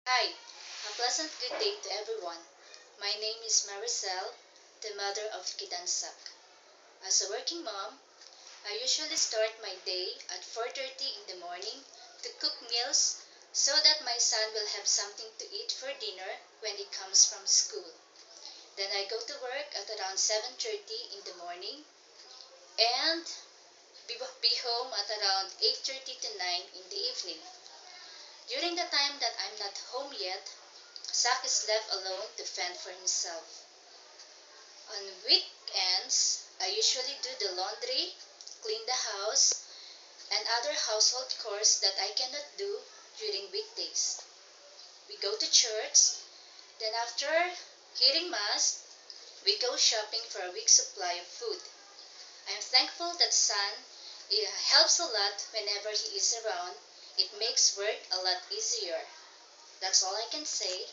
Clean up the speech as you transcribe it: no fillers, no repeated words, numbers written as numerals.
Hi, a pleasant good day to everyone. My name is Maricel, the mother of Kidansak. As a working mom, I usually start my day at 4:30 in the morning to cook meals so that my son will have something to eat for dinner when he comes from school. Then I go to work at around 7:30 in the morning and be home at around 8:30 to 9 in the evening. During the time that I'm not home yet, Zach is left alone to fend for himself. On weekends, I usually do the laundry, clean the house, and other household chores that I cannot do during weekdays. We go to church, then after hearing Mass, we go shopping for a week's supply of food. I'm thankful that Son helps a lot whenever he is around. It makes work a lot easier. That's all I can say.